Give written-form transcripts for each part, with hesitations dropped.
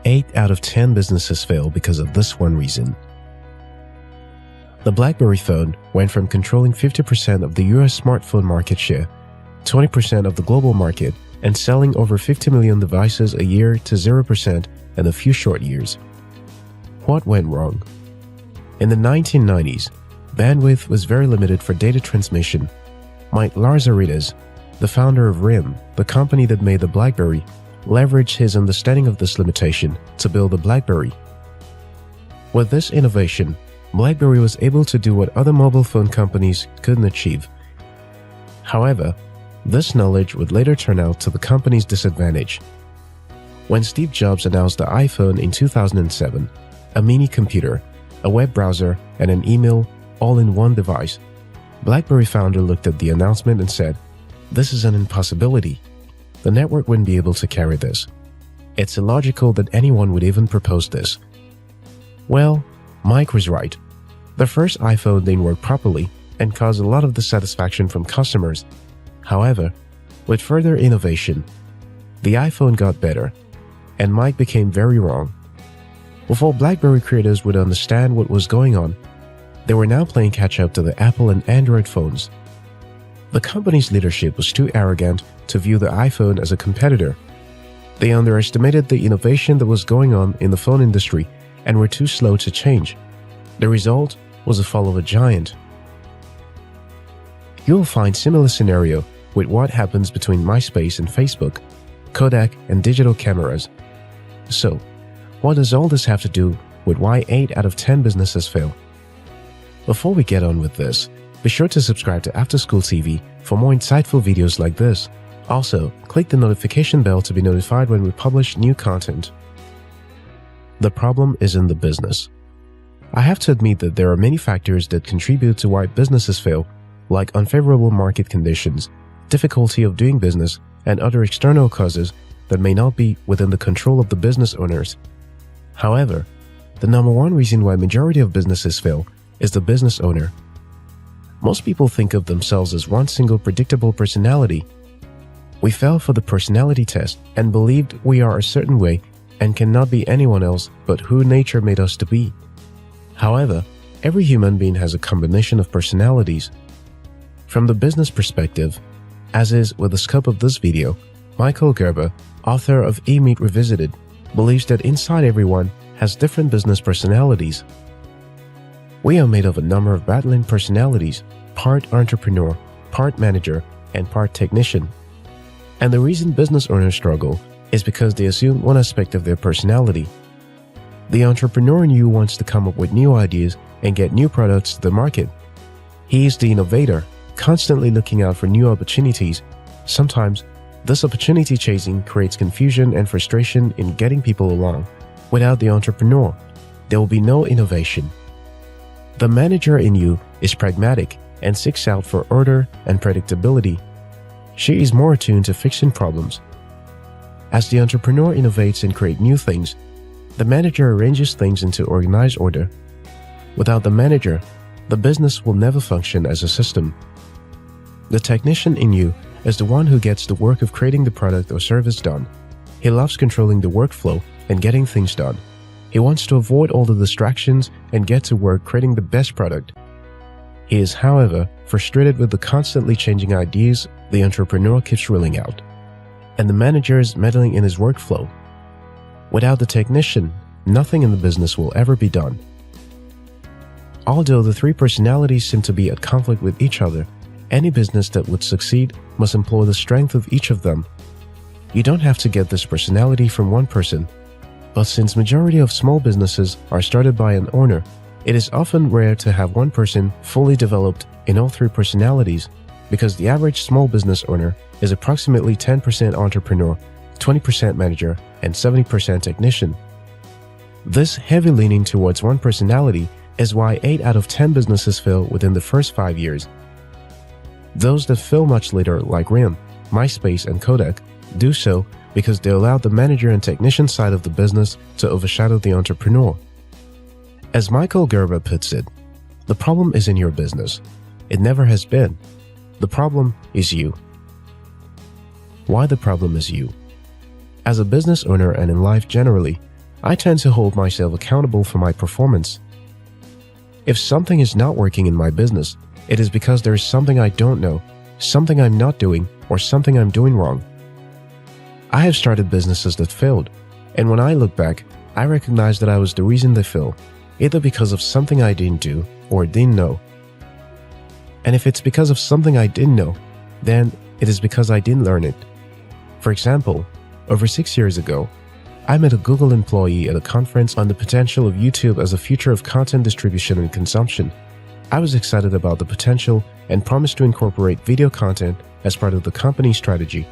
8 out of 10 businesses fail because of this one reason. The BlackBerry phone went from controlling 50% of the US smartphone market share, 20% of the global market, and selling over 50 million devices a year to 0% in a few short years. What went wrong? In the 1990s, bandwidth was very limited for data transmission. Mike Lazaridis, the founder of RIM, the company that made the BlackBerry, leveraged his understanding of this limitation to build the BlackBerry. With this innovation, BlackBerry was able to do what other mobile phone companies couldn't achieve. However, this knowledge would later turn out to the company's disadvantage. When Steve Jobs announced the iPhone in 2007, a mini computer, a web browser, and an email all in one device, BlackBerry founder looked at the announcement and said, "This is an impossibility. The network wouldn't be able to carry this. It's illogical that anyone would even propose this." Well, Mike was right. The first iPhone didn't work properly and caused a lot of dissatisfaction from customers. However, with further innovation, the iPhone got better, and Mike became very wrong. Before BlackBerry creators would understand what was going on, they were now playing catch-up to the Apple and Android phones. The company's leadership was too arrogant to view the iPhone as a competitor. They underestimated the innovation that was going on in the phone industry and were too slow to change. The result was the fall of a giant. You'll find similar scenario with what happens between MySpace and Facebook, Kodak and digital cameras. So, what does all this have to do with why 8 out of 10 businesses fail? Before we get on with this, be sure to subscribe to After School TV for more insightful videos like this. Also, click the notification bell to be notified when we publish new content. The problem is in the business. I have to admit that there are many factors that contribute to why businesses fail, like unfavorable market conditions, difficulty of doing business, and other external causes that may not be within the control of the business owners. However, the number one reason why majority of businesses fail is the business owner. Most people think of themselves as one single predictable personality. We fell for the personality test and believed we are a certain way and cannot be anyone else but who nature made us to be. However, every human being has a combination of personalities. From the business perspective, as is with the scope of this video, Michael Gerber, author of eMeet Revisited, believes that inside everyone has different business personalities. We are made of a number of battling personalities, part entrepreneur, part manager, and part technician. And the reason business owners struggle is because they assume one aspect of their personality. The entrepreneur in you wants to come up with new ideas and get new products to the market. He is the innovator, constantly looking out for new opportunities. Sometimes, this opportunity chasing creates confusion and frustration in getting people along. Without the entrepreneur, there will be no innovation. The manager in you is pragmatic and seeks out for order and predictability. She is more attuned to fixing problems. As the entrepreneur innovates and creates new things, the manager arranges things into organized order. Without the manager, the business will never function as a system. The technician in you is the one who gets the work of creating the product or service done. He loves controlling the workflow and getting things done. He wants to avoid all the distractions and get to work creating the best product. He is, however, frustrated with the constantly changing ideas the entrepreneur keeps rolling out, and the manager is meddling in his workflow. Without the technician, nothing in the business will ever be done. Although the three personalities seem to be at conflict with each other, any business that would succeed must employ the strength of each of them. You don't have to get this personality from one person, but since majority of small businesses are started by an owner, it is often rare to have one person fully developed in all three personalities, because the average small business owner is approximately 10% entrepreneur, 20% manager, and 70% technician. This heavy leaning towards one personality is why 8 out of 10 businesses fail within the first 5 years. Those that fail much later, like RIM, MySpace, and Kodak, do so because they allowed the manager and technician side of the business to overshadow the entrepreneur. As Michael Gerber puts it, the problem is in your business. It never has been. The problem is you. Why the problem is you? As a business owner and in life generally, I tend to hold myself accountable for my performance. If something is not working in my business, it is because there is something I don't know, something I'm not doing, or something I'm doing wrong. I have started businesses that failed, and when I look back, I recognize that I was the reason they failed, either because of something I didn't do or didn't know. And if it's because of something I didn't know, then it is because I didn't learn it. For example, over 6 years ago, I met a Google employee at a conference on the potential of YouTube as a future of content distribution and consumption. I was excited about the potential and promised to incorporate video content as part of the company's strategy,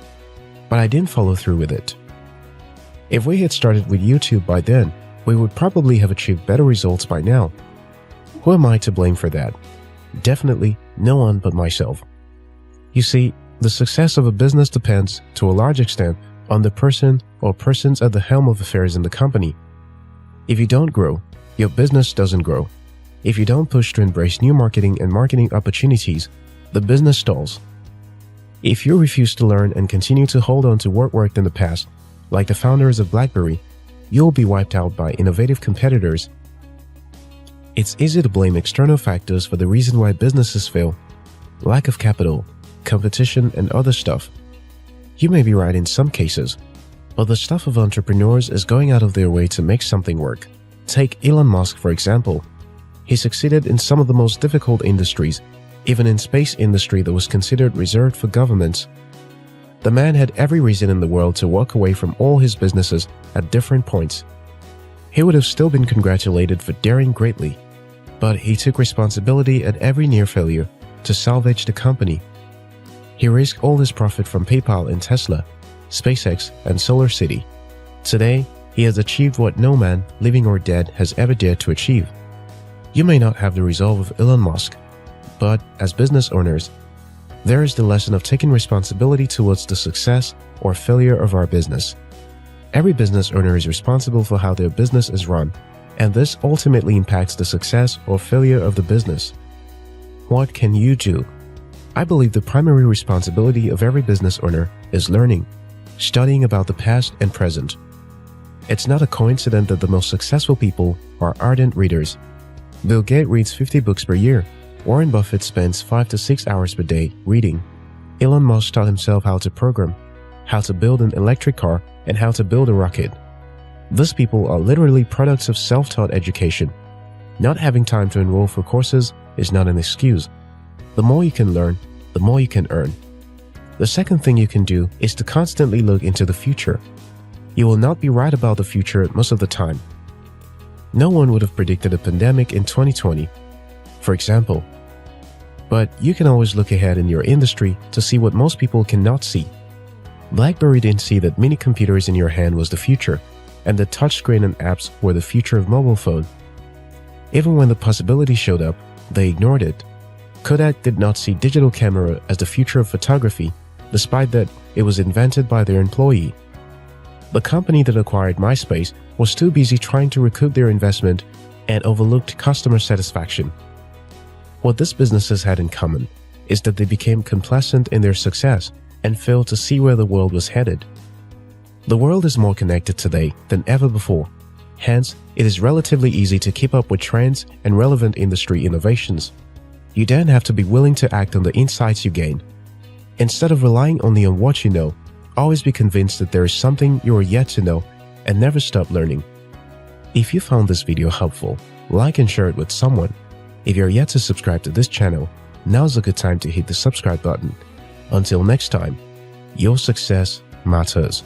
but I didn't follow through with it. If we had started with YouTube by then, we would probably have achieved better results by now. Who am I to blame for that? Definitely no one but myself. You see, the success of a business depends, to a large extent, on the person or persons at the helm of affairs in the company. If you don't grow, your business doesn't grow. If you don't push to embrace new marketing and marketing opportunities, the business stalls. If you refuse to learn and continue to hold on to what worked in the past, like the founders of BlackBerry, you'll be wiped out by innovative competitors. It's easy to blame external factors for the reason why businesses fail: lack of capital, competition, and other stuff. You may be right in some cases, but the stuff of entrepreneurs is going out of their way to make something work. Take Elon Musk, for example. He succeeded in some of the most difficult industries, even in space industry that was considered reserved for governments. The man had every reason in the world to walk away from all his businesses at different points. He would have still been congratulated for daring greatly, but he took responsibility at every near failure to salvage the company. He risked all his profit from PayPal and Tesla, SpaceX and Solar City. Today, he has achieved what no man, living or dead, has ever dared to achieve. You may not have the resolve of Elon Musk, but as business owners, there is the lesson of taking responsibility towards the success or failure of our business. Every business owner is responsible for how their business is run, and this ultimately impacts the success or failure of the business. What can you do? I believe the primary responsibility of every business owner is learning, studying about the past and present. It's not a coincidence that the most successful people are ardent readers. Bill Gates reads 50 books per year. Warren Buffett spends 5 to 6 hours per day reading. Elon Musk taught himself how to program, how to build an electric car, and how to build a rocket. These people are literally products of self-taught education. Not having time to enroll for courses is not an excuse. The more you can learn, the more you can earn. The second thing you can do is to constantly look into the future. You will not be right about the future most of the time. No one would have predicted a pandemic in 2020, for example. But you can always look ahead in your industry to see what most people cannot see. BlackBerry didn't see that mini computers in your hand was the future, and that touchscreen and apps were the future of mobile phone. Even when the possibility showed up, they ignored it. Kodak did not see digital camera as the future of photography, despite that it was invented by their employee. The company that acquired MySpace was too busy trying to recoup their investment and overlooked customer satisfaction. What these businesses had in common is that they became complacent in their success and failed to see where the world was headed. The world is more connected today than ever before. Hence, it is relatively easy to keep up with trends and relevant industry innovations. You then have to be willing to act on the insights you gain. Instead of relying only on what you know, always be convinced that there is something you are yet to know and never stop learning. If you found this video helpful, like and share it with someone. If you're yet to subscribe to this channel, now's a good time to hit the subscribe button. Until next time, your success matters.